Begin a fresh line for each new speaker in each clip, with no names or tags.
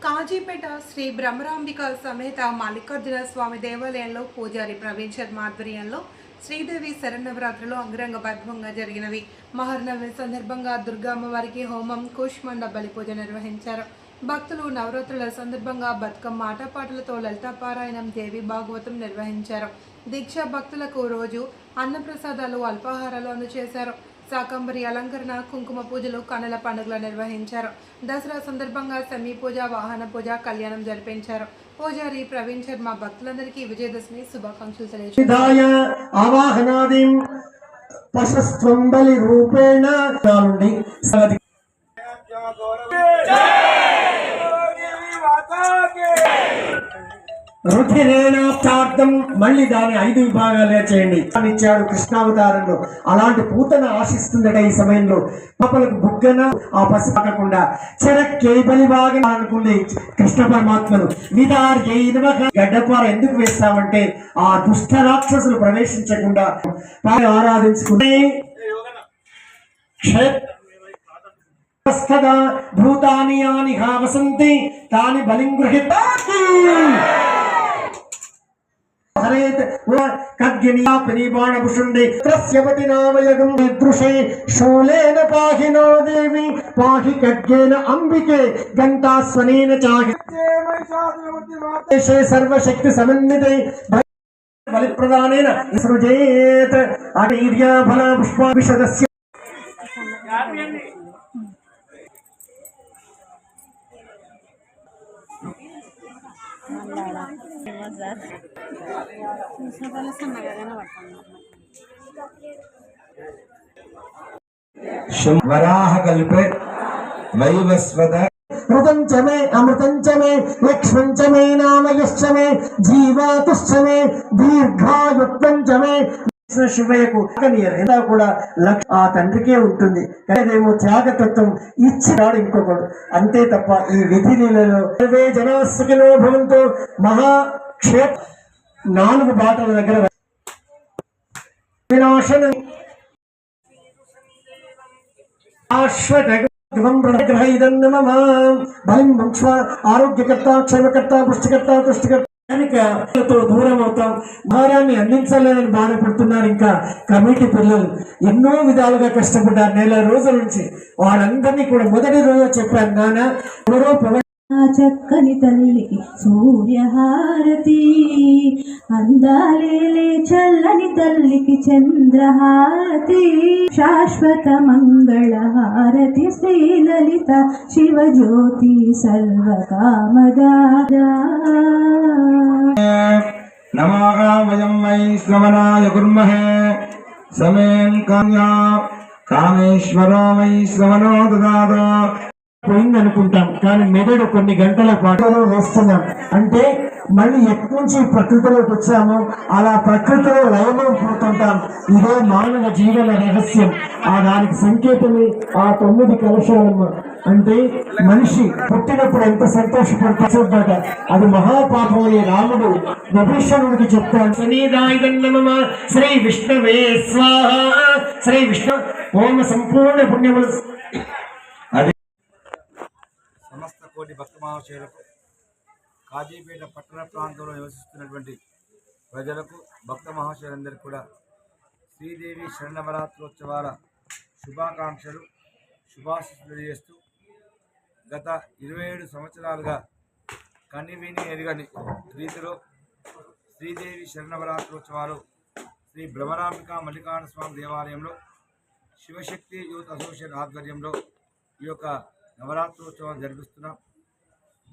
కాజీపేట శ్రీ బ్రహ్మరాంబిక సమేత మల్లికార్జున స్వామి దేవాలయంలో పూజారి ప్రవీణ్ శర్మ ఆధ్వర్యంలో శ్రీదేవి శరన్నవరాత్రులు అంగరంగ వైభవంగా జరిగినవి. మహర్నవమి సందర్భంగా దుర్గామ్మవారికి హోమం, కూష్మండ బలి పూజ నిర్వహించారు. భక్తులు నవరాత్రుల సందర్భంగా బతుకమ్మ ఆటపాటలతో లలితాపారాయణం, దేవి భాగవతం నిర్వహించారు. దీక్షా భక్తులకు రోజు అన్నప్రసాదాలు, అల్పాహారాలు అందజేశారు. శాకంబరి అలంకరణ, కుంకుమ పూజలు, కనుల పండుగలు నిర్వహించారు. దసరా సందర్భంగా సమీ పూజ, వాహన పూజ, కళ్యాణం జరిపించారు. పూజారి ప్రవీణ్ శర్మ భక్తులందరికీ విజయదశమి శుభాకాంక్షలు తెలియజేశారు.
రుధిరేణార్థం మళ్ళీ దాని 5 విభాగాలుగా చేయండి ఇచ్చాడు కృష్ణావతారంలో. అలాంటి పూతన ఆశిస్తుందట ఈ సమయంలో. పాపలకు బుగ్గన ఆ పసి పక్కకుండా చెరక్కే బలిభాగం అనుకుంది కృష్ణ పరమాత్మను. గడ్డపార ఎందుకు వేస్తామంటే ఆ దుష్ట రాక్షసులు ప్రవేశించకుండా ఆరాధించుకుని భూతాని యాని వసంతి తాని బలిం గృహీతాని పాహినో దేవి పాహి ఖడ్గేన అంబికే గంటాస్వనేన చాహి సర్వశక్తి సమన్వితే బలిప్రదానేన సృజేత్ అటీర్యా ఫల పుష్పాభిషదస్య
वराह कल्पे वैवस्वत
ऋतं च मे अमृतं च मे लक्ष्मं च मे नामयश्च मे जीवातुश्च मे दीर्घायुत्वं च मे శివయ్యకు ఎంత కూడా ఆ తండ్రికే ఉంటుంది. అదేమో త్యాగతత్వం ఇచ్చినాడు ఇంకొకడు, అంతే తప్ప ఈ విధి లీలలో జనాసుకిలో భవంతో మహాక్షేత్ర 4 బాటల దగ్గర వినాశన ఆరోగ్యకర్త, క్షేమకర్త, పుష్టికర్త, తుష్టికర్త దూరం అవుతాం. భారాన్ని అందించలేదని బాధపడుతున్నారు. ఇంకా కమిటీ పిల్లలు ఎన్నో విధాలుగా కష్టపడ్డారు. 4 రోజుల నుంచి వాళ్ళందరినీ కూడా మొదటి రోజు చెప్పాను, నాన్న
చక్కని తల్లికి సూర్యహారతి, అందాలేలే చల్లని తల్లికి చంద్రహారతి, శాశ్వత మంగళహారతి శ్రీలలిత శివజ్యోతి సర్వకామదా.
నమః వై శ్రవణాయ కుర్మహే సమేన్ కామేశ్వరో వై శ్రవణో దదాతు.
పోయిందనుకుంటాం, కానీ మెదడు కొన్ని గంటల పాటు వేస్తున్నాం. అంటే మళ్ళీ ఎక్కడి నుంచి ప్రకృతిలోకి వచ్చామో అలా ప్రకృతిలో లయమైపోతుంటాం. ఇదే మానవ జీవన రహస్యం. ఆ దానికి సంకేతమే ఆ 9 కలశాలమ్మ. అంటే మనిషి పుట్టినప్పుడు ఎంత సంతోషపడతాడట, అది మహాపాపం అని రాముడు విభీషణుడికి చెప్తాడు. శ్రీ విష్ణవే స్వాహ, శ్రీ విష్ణు ఓం సంపూర్ణ పుణ్యములు.
సమస్త కోటి భక్త మహాశయులకు, కాజీపేట పట్టణ ప్రాంతంలో నివసిస్తున్నటువంటి ప్రజలకు, భక్త మహాశయులందరికీ కూడా శ్రీదేవి శరణవరాత్రోత్సవాల శుభాకాంక్షలు, శుభాశీస్సులు తెలియజేస్తూ గత 27 సంవత్సరాలుగా కనివిని ఎరుగని రీతిలో శ్రీదేవి శరణవరాత్రోత్సవాలు శ్రీ బ్రహ్మరాంబిక మల్లికార్జున స్వామి దేవాలయంలో శివశక్తి యూత్ అసోసియేషన్ ఆధ్వర్యంలో ఈ యొక్క నవరాత్రోత్సవాలు జరిపిస్తున్నాం.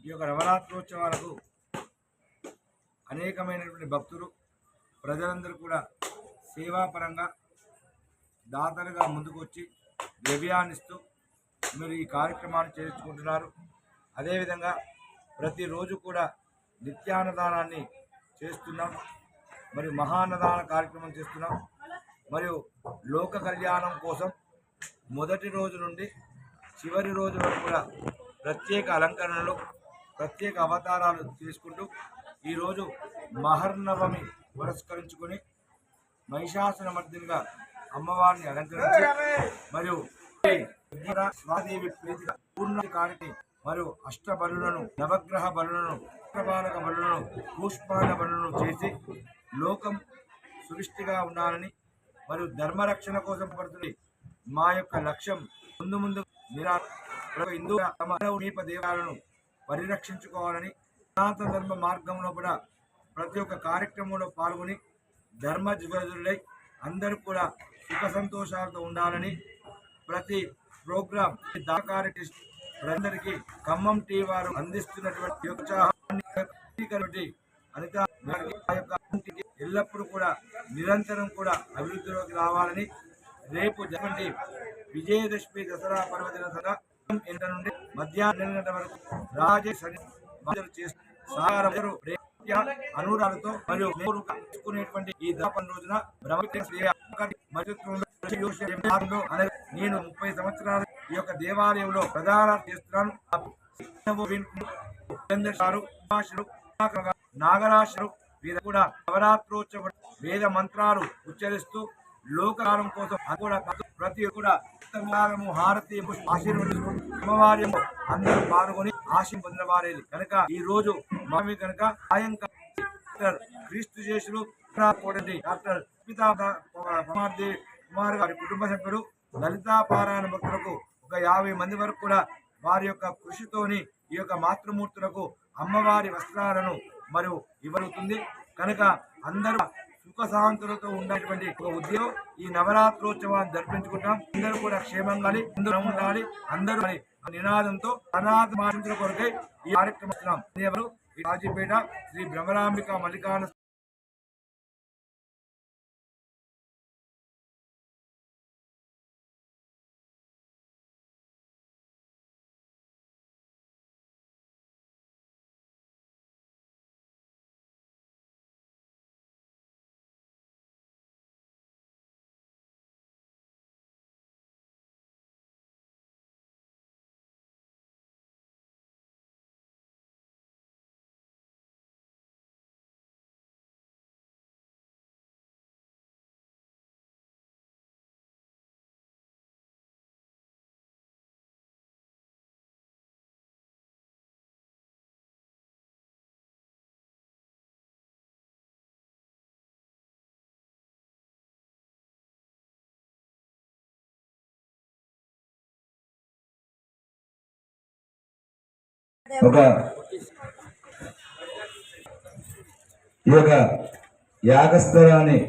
ఈ యొక్క నవరాత్రోత్సవాలకు అనేకమైనటువంటి భక్తులు, ప్రజలందరూ కూడా సేవాపరంగా దాతలుగా ముందుకు వచ్చి ద్రవ్యాన్నిస్తూ మీరు ఈ కార్యక్రమాన్ని చేర్చుకుంటున్నారు. అదేవిధంగా ప్రతిరోజు కూడా నిత్యాన్నదానాన్ని చేస్తున్నాం, మరియు మహాన్నదాన కార్యక్రమం చేస్తున్నాం. మరియు లోక కళ్యాణం కోసం మొదటి రోజు నుండి చివరి రోజు వరకు కూడా ప్రత్యేక అలంకరణలు, ప్రత్యేక అవతారాలు చేసుకుంటూ ఈరోజు మహర్నవమి పురస్కరించుకొని మహిషాసుర మర్దినిగా అమ్మవారిని అలంకరించి మరియు స్వాదేవి ప్రీతిగా పూర్ణ కార్యక్రమం మరియు అష్ట బలులను, నవగ్రహ బలులను, బాలక బలులను, పుష్పాల బలులను చేసి లోకం సువిష్టిగా ఉండాలని మరియు ధర్మరక్షణ కోసం పడుతుంది మా యొక్క లక్ష్యం. ముందు ముందు హిందూ తమ దేవాలను పరిరక్షించుకోవాలని, సనాతన ధర్మ మార్గంలో కూడా ప్రతి ఒక్క కార్యక్రమంలో పాల్గొని ధర్మజ్వరులై అందరూ కూడా సుఖ సంతోషాలతో ఉండాలని ప్రతి ప్రోగ్రాం అందరికీ ఖమ్మం టీ వారు అందిస్తున్నటువంటి ఎల్లప్పుడూ కూడా నిరంతరం కూడా అభివృద్ధిలోకి రావాలని, రేపు జరిగే విజయదశమి దసరా పర్వదిన నుండి మధ్యాహ్నం 2 గంటల వరకు అనురాలతో మరియు తీసుకునేటువంటి ఈ దాపన రోజున నేను 30 సంవత్సరాలు ఈ యొక్క దేవాలయంలో ప్రధాన చేస్తున్నాను. నాగరాశులు వీరు కూడా నవరాత్రోత్సవ వేద మంత్రాలు ఉచ్చరిస్తూ లోకాలం కోసం కూడా ప్రతి కూడా హారతి ఆశీర్వదించుకుంటూ అమ్మవారి అందరూ పాల్గొని ఆశీర్వాదం పొందిన వారే కనుక ఈ రోజు మామి కనుక సాయంకాలం క్రీస్తు శేషులు డాక్టర్ కుమార్ గారి కుటుంబ సభ్యులు లలితా పారాయణ భక్తులకు ఒక 50 మంది వరకు కూడా వారి యొక్క కృషితోని ఈ యొక్క మాతృమూర్తులకు అమ్మవారి వస్త్రాలను మరియు ఇవ్వబడుతుంది. కనుక అందరూ సుఖ శాంతులతో ఉండేటువంటి ఒక ఉద్యోగం ఈ నవరాత్రోత్సవాన్ని జరిపించుకుంటాం. అందరూ కూడా క్షేమంగా అందరూ ఉండాలి, అందరూ నినాదంతో అనాథ మాసించిన కొరకై ఈ కార్యక్రమం రాజీపేట శ్రీ భ్రమరాంబిక మల్లికార్జున
ఈ యొక్క యాగస్థలాన్ని